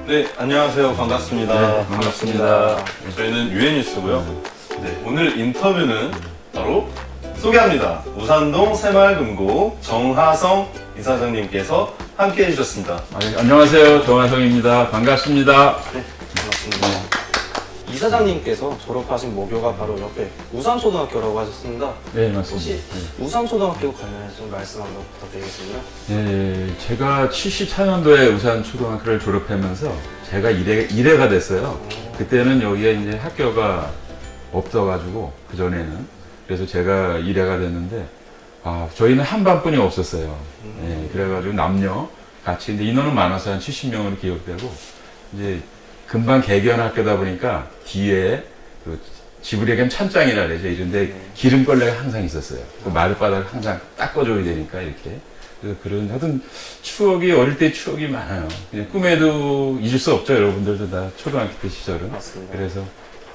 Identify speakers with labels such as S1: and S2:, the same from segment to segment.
S1: 네, 안녕하세요. 반갑습니다.
S2: 네, 반갑습니다.
S1: 저희는 유엔뉴스고요. 네, 오늘 인터뷰는 바로 소개합니다. 우산동 새마을금고 정하성 이사장님께서 함께 해주셨습니다.
S2: 안녕하세요. 정하성입니다. 반갑습니다.
S3: 네, 반갑습니다. 이사장님께서 졸업하신 모교가 바로 옆에 우산초등학교라고 하셨습니다.
S2: 네, 맞습니다.
S3: 혹시 우산초등학교 관련해서 좀 말씀 한번 부탁드리겠습니다.
S2: 네, 제가 74년도에 우산초등학교를 졸업하면서 제가 1회가 됐어요. 그때는 여기에 이제 학교가 없어가지고, 그전에는. 그래서 제가 1회가 됐는데, 저희는 한 반뿐이 없었어요. 네, 그래가지고 남녀 같이, 근데 인원은 많아서 한 70명으로 기억되고, 이제 금방 개교한 학교다 보니까 뒤에 그 지브리겸 찬장이라 그러죠. 이런데 기름걸레가 항상 있었어요. 그 마룻바닥을 항상 닦아줘야 되니까 이렇게. 그래서 그런 하여튼 추억이 어릴 때 추억이 많아요. 그냥 꿈에도 잊을 수 없죠. 여러분들도 다 초등학교 때 시절은.
S3: 맞습니다.
S2: 그래서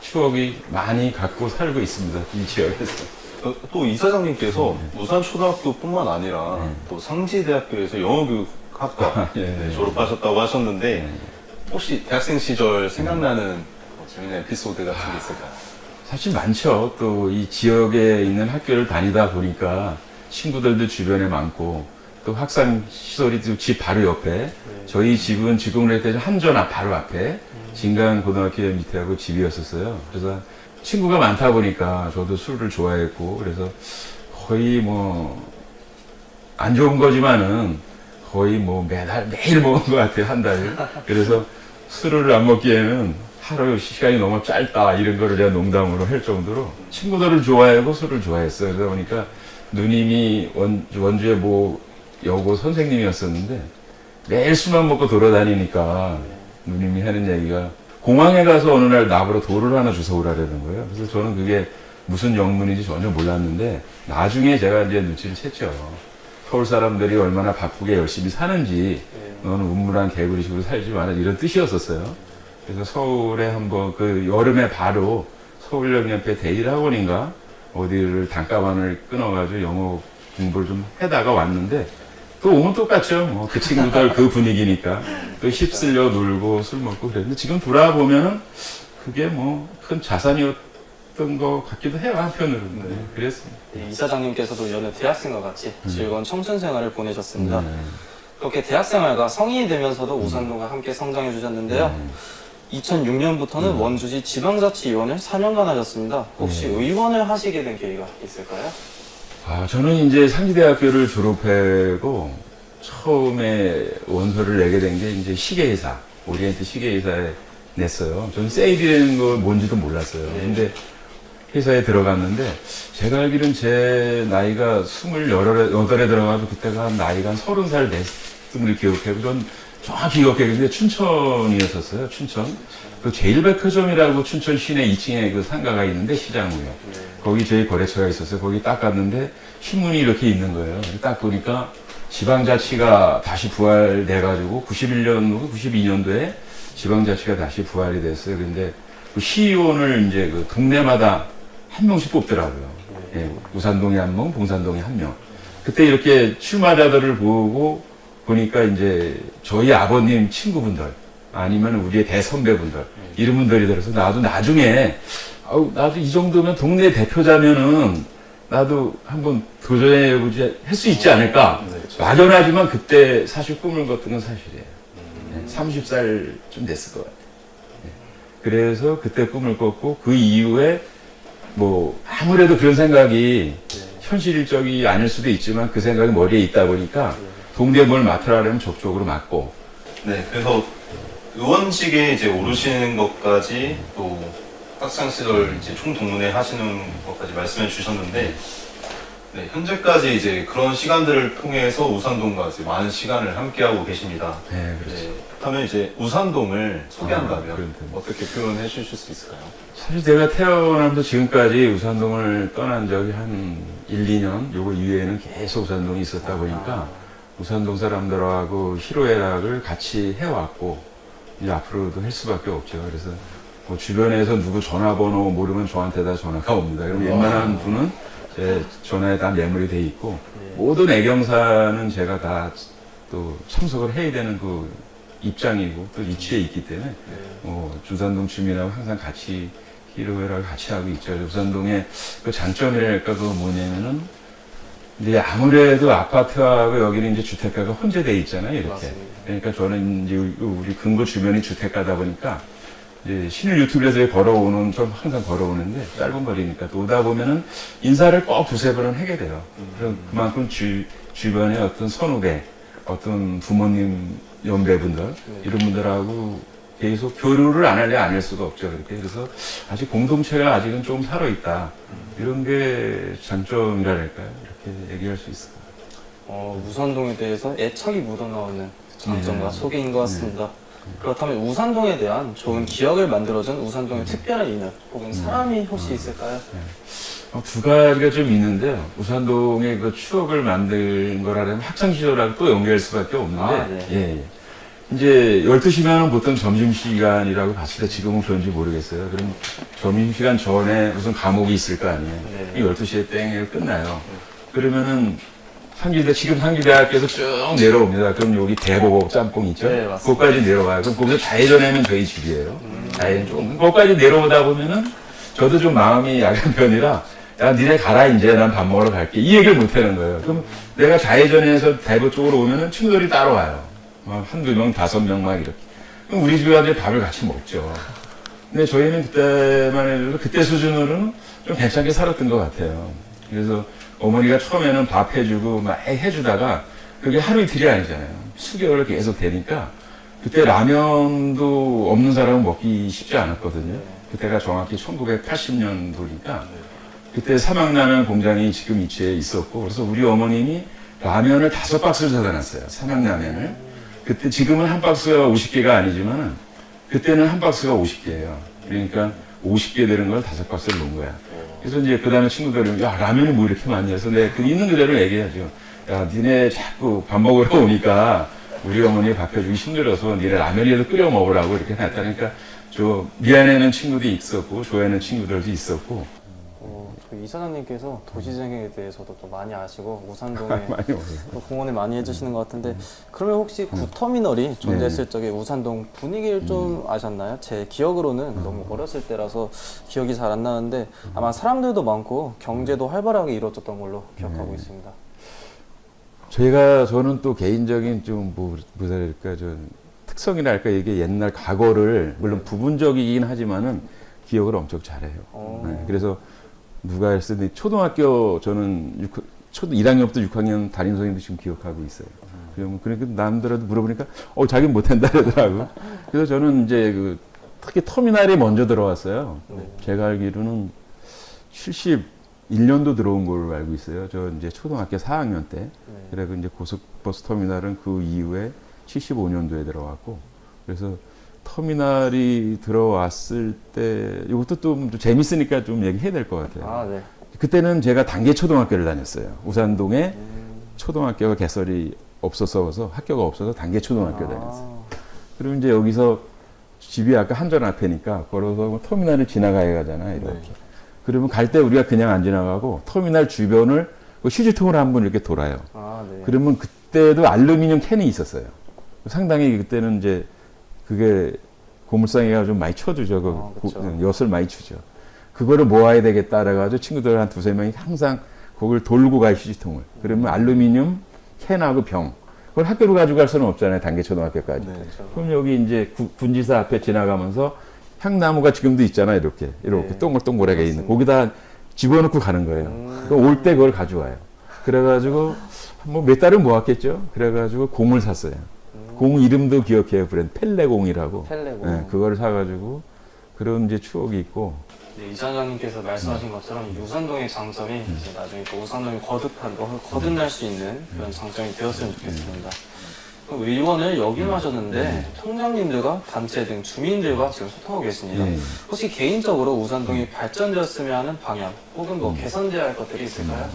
S2: 추억이 많이 갖고 살고 있습니다. 이 지역에서.
S1: 또 이사장님께서 우산초등학교뿐만 아니라 또 상지대학교에서 영어교육학과
S2: 예.
S1: 졸업하셨다고 하셨는데 혹시 대학생 시절 생각나는 재미있는 에피소드 같은 게 있을까요?
S2: 사실 많죠. 또 이 지역에 있는 학교를 다니다 보니까 친구들도 주변에 많고 또 학상 시설이 또 집 바로 옆에 저희 집은 지공대에서 한전 바로 앞에 진강고등학교 밑에하고 집이었었어요. 그래서 친구가 많다 보니까 저도 술을 좋아했고 그래서 거의 뭐 안 좋은 거지만은 거의 뭐 매일 먹은 것 같아요. 한 달. 그래서 술을 안 먹기에는 하루 시간이 너무 짧다 이런 거를 제가 농담으로 할 정도로 친구들을 좋아하고 술을 좋아했어요. 그러다 보니까 누님이 원주의 뭐 여고 선생님이었었는데 매일 술만 먹고 돌아다니니까 누님이 하는 얘기가 공항에 가서 어느 날 나보러 돌을 하나 주워 오라는 거예요. 그래서 저는 그게 무슨 영문인지 전혀 몰랐는데 나중에 제가 이제 눈치를 챘죠. 서울 사람들이 얼마나 바쁘게 열심히 사는지 너는 우물한 개구리식으로 살지 마라 이런 뜻이었었어요. 그래서 서울에 한번 그 여름에 바로 서울역옆에 대일학원인가 어디를 단가반을 끊어가지고 영어 공부를 좀 해다가 왔는데 또 오면 똑같죠. 뭐 그 친구들 그 분위기니까 또 휩쓸려 놀고 술 먹고 그랬는데 지금 돌아보면은 그게 뭐 큰 자산이었던 것 같기도 해요 한편으로는. 네, 그랬습니다.
S3: 네, 이사장님께서도 여느 대학생과 같이 즐거운 청춘 생활을 보내셨습니다. 그렇게 대학생활과 성인이 되면서도 우산동과 함께 성장해 주셨는데요. 2006년부터는 원주시 지방자치위원을 4년간 하셨습니다. 혹시 의원을 하시게 된 계기가 있을까요?
S2: 저는 이제 상지대학교를 졸업하고 처음에 원서를 내게 된 게 이제 시계회사, 오리엔트 시계회사에 냈어요. 저는 세일이라는 거 뭔지도 몰랐어요. 근데 회사에 들어갔는데 제가 알기로는 제 나이가 28에 들어가서 그때가 나이가 한 30살 됐음을 기억해요. 전 정확히 기억해요. 춘천이었었어요. 춘천. 그 제일백화점이라고 춘천 시내 2층에 그 상가가 있는데 시장이요. 거기 저희 거래처가 있었어요. 거기 딱 갔는데 신문이 이렇게 있는 거예요. 딱 보니까 지방자치가 다시 부활돼가지고 91년도, 92년도에 지방자치가 다시 부활이 됐어요. 근데 그 시의원을 이제 그 동네마다 한 명씩 뽑더라고요. 예, 우산동에 한 명, 봉산동에 한 명. 그때 이렇게 출마자들을 보니까 이제 저희 아버님 친구분들 아니면 우리의 대선배분들 이런 분들이 들어서 나도 나중에 나도 이 정도면 동네 대표자면은 나도 한번 도전해보지 할 수 있지 않을까. 막연하지만 그때 사실 꿈을 꿨던 건 사실이에요. 30살쯤 됐을 것 같아요. 그래서 그때 꿈을 꿨고 그 이후에 뭐 아무래도 그런 생각이 현실적이 아닐 수도 있지만 그 생각이 머리에 있다 보니까 동네에 뭘 맡으라면 적극적으로 맡고.
S1: 네, 그래서 의원직에 이제 오르시는 것까지 또 학창 시절 이제 총동문회 하시는 것까지 말씀해 주셨는데, 네, 현재까지 이제 그런 시간들을 통해서 우산동과 이제 많은 시간을 함께하고 계십니다.
S2: 네, 그렇죠.
S1: 네, 그렇다면 이제 우산동을 소개한다면
S2: 그렇군요.
S1: 어떻게 표현해 주실 수 있을까요?
S2: 사실 제가 태어나면서 지금까지 우산동을 떠난 적이 한 1, 2년, 요거 이후에는 계속 우산동에 있었다 보니까 우산동 사람들하고 희로애락을 같이 해왔고, 이제 앞으로도 할 수밖에 없죠. 그래서 뭐 주변에서 누구 전화번호 모르면 저한테 다 전화가 옵니다. 그럼 웬만한 분은 제 전화에 다 메모리 돼 있고, 모든 애경사는 제가 다 또 참석을 해야 되는 그 입장이고 또 이치에 있기 때문에 우산동 주민하고 항상 같이 희로애락을 같이 하고 있죠. 우산동의 그 장점이랄까 그 뭐냐면은 이제 아무래도 아파트하고 여기는 이제 주택가가 혼재돼 있잖아요, 이렇게.
S3: 맞습니다.
S2: 그러니까 저는 이제 우리 근거 주변이 주택가다 보니까 이제 신일 유튜브에서 걸어오는 좀 항상 걸어오는데 짧은 거리니까 또 오다 보면은 인사를 꼭 두세 번은 하게 돼요. 그래서 그만큼 주변에 어떤 선후배, 어떤 부모님 연배분들 이런 분들하고 계속 교류를 안 하려 안 할 수가 없죠. 그렇게 그래서 아직 공동체가 아직은 좀 살아 있다. 이런 게 장점이랄까요? 이렇게 얘기할 수 있을 것 같아요.
S3: 우산동에 대해서 애착이 묻어나오는 장점과 소개인 것 같습니다. 그렇다면 우산동에 대한 좋은 기억을 만들어준 우산동의 특별한 인연 혹은 사람이 혹시 있을까요?
S2: 두 가지가 좀 있는데요. 우산동의 그 추억을 만든 거라면 학창시절하고 또 연결할 수밖에 없는데, 예. 이제 12시면은 보통 점심시간이라고 봤을 때 지금은 그런지 모르겠어요. 그럼 점심시간 전에 무슨 과목이 있을 거 아니에요.
S3: 네.
S2: 12시에 땡에 끝나요. 그러면은 지금 상지대학교에서 쭉 내려옵니다. 그럼 여기 대보고 짬뽕 있죠?
S3: 네, 맞습니다.
S2: 거기까지 내려와요. 그럼 거기서 좌회전하면 저희 집이에요. 좌회전 조금. 거기까지 내려오다 보면은 저도 좀 마음이 약한 편이라 야, 니네 가라, 이제 난 밥 먹으러 갈게. 이 얘기를 못 하는 거예요. 그럼 내가 좌회전해서 대보 쪽으로 오면은 친구들이 따라와요. 막 한두 명, 5명 막 이렇게. 그럼 우리 집에 와서 밥을 같이 먹죠. 근데 저희는 그때만 해도 그때 수준으로는 좀 괜찮게 살았던 것 같아요. 그래서 어머니가 처음에는 밥 해주고 막 해주다가 그게 하루 이틀이 아니잖아요. 수개월 계속 되니까 그때 라면도 없는 사람은 먹기 쉽지 않았거든요. 그때가 정확히 1980년도니까 그때 삼양라면 공장이 지금 이치에 있었고 그래서 우리 어머님이 라면을 5박스를 사다 놨어요. 삼양라면을. 그때 지금은 한 박스가 50개가 아니지만 그때는 한 박스가 50개예요. 그러니까 50개 되는 걸 5박스를 놓은 거야. 그래서 이제 그 다음에 친구들이 야 라면이 뭐 이렇게 많냐 해서 내가 그 있는 그대로 얘기하죠. 야 니네 자꾸 밥 먹으러 오니까 우리 어머니 밥 해주기 힘들어서 니네 라면이라도 끓여 먹으라고 이렇게 놨다. 그러니까 저 미안해하는 친구도 있었고 좋아하는 친구들도 있었고.
S3: 저희 이사장님께서 도시재생에 대해서도 또 많이 아시고 우산동에
S2: 많이 오세요.
S3: 또 공헌을 많이 해주시는 것 같은데 그러면 혹시 구터미널이 존재했을 적에 우산동 분위기를 좀 아셨나요? 제 기억으로는 너무 어렸을 때라서 기억이 잘 안 나는데 아마 사람들도 많고 경제도 활발하게 이루어졌던 걸로 기억하고 있습니다.
S2: 저는 또 개인적인 좀 뭐랄까 좀 특성이랄까 이게 옛날 과거를 물론 부분적이긴 하지만은 기억을 엄청 잘해요. 네, 그래서 누가 했을 때 초등학교 저는 1학년부터 6학년 담임 선생님도 지금 기억하고 있어요. 그러니까 남들한테 물어보니까 자기는 못한다 그러더라고. 그래서 저는 이제 특히 터미널에 먼저 들어왔어요. 제가 알기로는 71년도 들어온 걸로 알고 있어요. 저 이제 초등학교 4학년 때. 그래서 이제 고속버스 터미널은 그 이후에 75년도에 들어왔고 그래서 터미널이 들어왔을 때 이것도 좀 재밌으니까 좀 얘기해야 될 것 같아요.
S3: 네.
S2: 그때는 제가 단계 초등학교를 다녔어요. 우산동에 초등학교가 개설이 없어서 학교가 없어서 단계 초등학교를 다녔어요. 그리고 이제 여기서 집이 아까 한전 앞에니까 걸어서 터미널을 지나가야 가잖아요. 이렇게. 그러면 갈 때 우리가 그냥 안 지나가고 터미널 주변을 휴지통으로 한번 이렇게 돌아요.
S3: 네.
S2: 그러면 그때도 알루미늄 캔이 있었어요. 상당히 그때는 이제 그게 고물상이가 좀 많이 쳐주죠. 엿을 많이 주죠. 그거를 모아야 되겠다 그래가지고 친구들 한 2-3명이 항상 그걸 돌고 가요, 휴지통을. 그러면 알루미늄 캔하고 병. 그걸 학교로 가지고 갈 수는 없잖아요, 단계 초등학교까지.
S3: 그렇죠.
S2: 그럼 여기 이제 군지사 앞에 지나가면서 향나무가 지금도 있잖아요, 이렇게 동글동글하게 있는. 거기다 집어넣고 가는 거예요. 그럼 올 때 그걸 가져와요. 그래가지고 뭐 몇 달을 모았겠죠. 그래가지고 공을 샀어요. 공 이름도 기억해요. 브랜드 펠레공이라고.
S3: 펠레공.
S2: 네, 그걸 사가지고 그런 이제 추억이 있고.
S3: 네, 이사장님께서 말씀하신 것처럼 우산동의 장점이 이제 나중에 또 우산동이 거듭날 수 있는 그런 장점이 되었으면 좋겠습니다. 그럼 의원을 역임하셨는데 통장님들과 단체 등 주민들과 지금 소통하고 계십니다. 혹시 개인적으로 우산동이 발전되었으면 하는 방향 혹은 뭐 개선되어야 할 것들이 있을까요?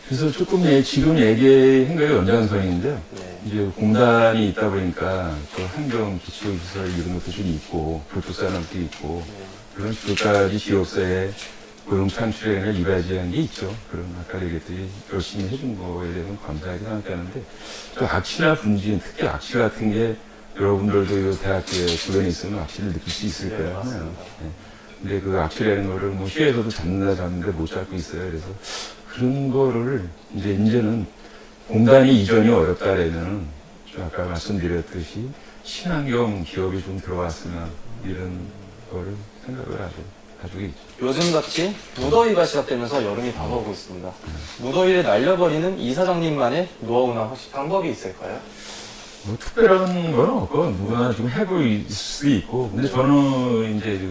S2: 그래서 조금 지금 얘기한 거의 연장선인데요.
S3: 네.
S2: 이제 공단이 있다 보니까 그 환경 기초시설 이런 것도 좀 있고 교토산업도 있고 그런 그까지 지역사회 고용 창출에 이바지한 게 있죠. 그런 아까 얘기했듯이 열심히 해준 거에 대해서는 감사하게 생각하는데 또 악취나 분진, 특히 악취 같은 게 여러분들도 이 대학교 주변에 있으면 악취를 느낄 수 있을 거예요.
S3: 맞습니다.
S2: 근데 그 악취라는 거를 뭐 시에서도 잡는데 못 잡고 있어요. 그래서 그런 거를 이제는 공단이 이전이 어렵다라면은 좀 아까 말씀드렸듯이 친환경 기업이 좀 들어왔으면 이런 거를 생각을 가지고 있죠.
S3: 요즘같이 무더위가 시작되면서 여름이 다가오고 있습니다. 무더위를 날려버리는 이사장님만의 노하우나 혹시 방법이 있을까요?
S2: 뭐 특별한 건 없고 누구나 지금 해볼 수 있고 근데 저는 이제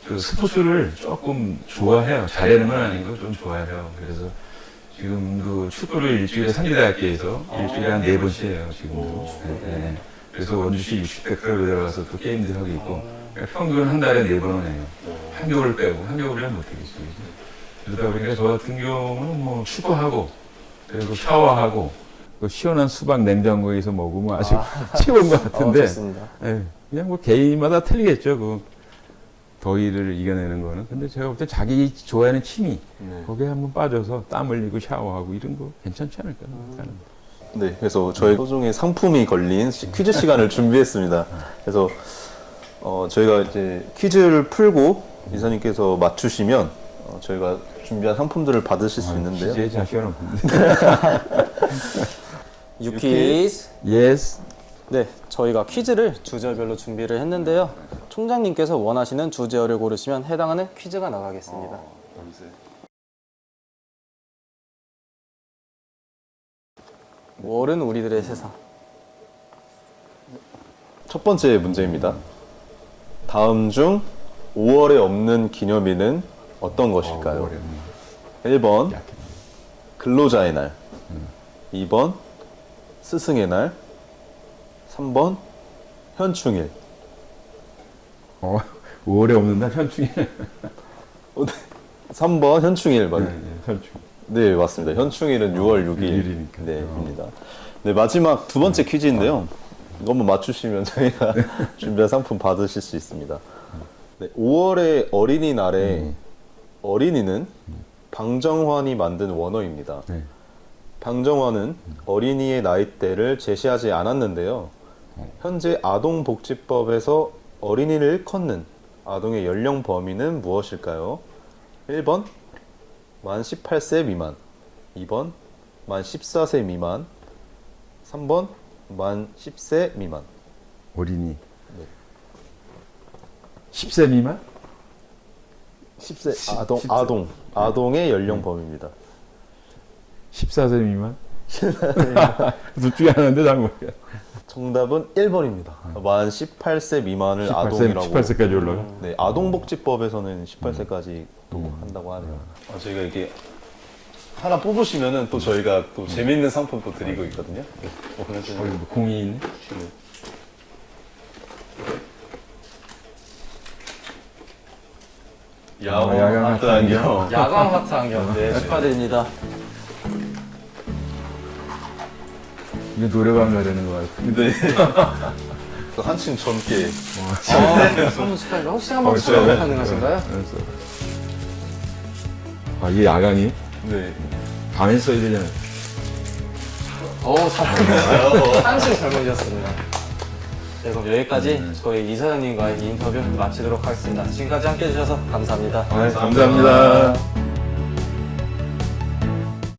S2: 그 스포츠를 조금 좋아해요. 잘하는 건 아니고 좀 좋아해요. 그래서 지금 그 축구를 일주일에 상지대학교에서 일주일에 한 4번씩 해요. 지금도. 네. 그래서 원주시 60대 클럽에 들어가서 또 게임도 하고 있고 그러니까 평균 한 달에 4번은 해요. 한겨울을 빼고 한겨울이란 못하겠죠. 그러다 보니까 저 같은 경우는 뭐 축구하고 그리고 샤워하고 그 시원한 수박 냉장고에서 먹으면 아주 최고인 것 같은데
S3: 좋습니다.
S2: 예, 그냥 뭐 개인마다 틀리겠죠. 그 더위를 이겨내는 거는. 근데 제가 볼 때 자기 좋아하는 취미 거기에 한번 빠져서 땀 흘리고 샤워하고 이런 거 괜찮지 않을까 하는.
S4: 네, 그래서 저희 소중의 상품이 걸린 퀴즈 시간을 준비했습니다. 그래서 저희가 이제 퀴즈를 풀고 이사님께서 맞추시면 저희가 준비한 상품들을 받으실 수 있는데요.
S2: 제 자신은 없는데.
S3: 유퀴즈.
S2: Yes.
S3: 네, 저희가 퀴즈를 주제별로 준비를 했는데요. 총장님께서 원하시는 주제어를 고르시면 해당하는 퀴즈가 나가겠습니다. 월은 우리들의 세상.
S4: 첫 번째 문제입니다. 다음 중 5월에 없는 기념일은 어떤 것일까요? 1번 근로자의 날, 2번 스승의 날, 3번 현충일.
S2: 5월에 없는 날 현충일.
S4: 3번 현충일 맞나요?
S2: 현충.
S4: 네, 맞습니다. 현충일은 6월 6일.
S2: 6일이니까.
S4: 네, 입니다. 네, 마지막 두 번째 퀴즈인데요. 이거 한번 맞추시면 저희가 준비한 상품 받으실 수 있습니다. 네, 5월의 어린이날에 어린이는 방정환이 만든 원어입니다.
S2: 네.
S4: 방정환은 어린이의 나이대를 제시하지 않았는데요. 현재 아동복지법에서 어린이를 일컫는 아동의 연령 범위는 무엇일까요? 1번 만 18세 미만, 2번 만 14세 미만, 3번 만 10세 미만.
S2: 어린이. 10세 미만?
S4: 10세 아동의 연령 범위입니다.
S2: 14세 미만? 둘 중에 하나인데 잘 모르겠어요.
S4: 정답은 1번입니다. 만 18세 미만을 아동이라고.
S2: 18세까지 올라가?
S4: 네, 아동복지법에서는 18세까지 또 한다고 하네요. 저희가 이게 하나 뽑으시면은 또 저희가 또 재밌는 상품 또 드리고 있거든요. 오늘 좀
S2: 거기 뭐 공이 있네? 야광
S4: 하트 안경.
S3: 야광 하트 안경. 네, 축하드립니다.
S2: 이게 노래방 가려는 거 같아.
S4: 네. 한층 젊게.
S3: 한번 축하드립니다. 혹시 한번 수령 가능하신가요?
S2: 이게 야광이?
S4: 네.
S2: 밤에 써야 되잖아요.
S3: 잘하셨어요. 한층 젊어지셨습니다. 네, 그럼 여기까지 저희 이사장님과의 인터뷰 마치도록 하겠습니다. 지금까지 함께 해주셔서 감사합니다.
S2: 감사합니다.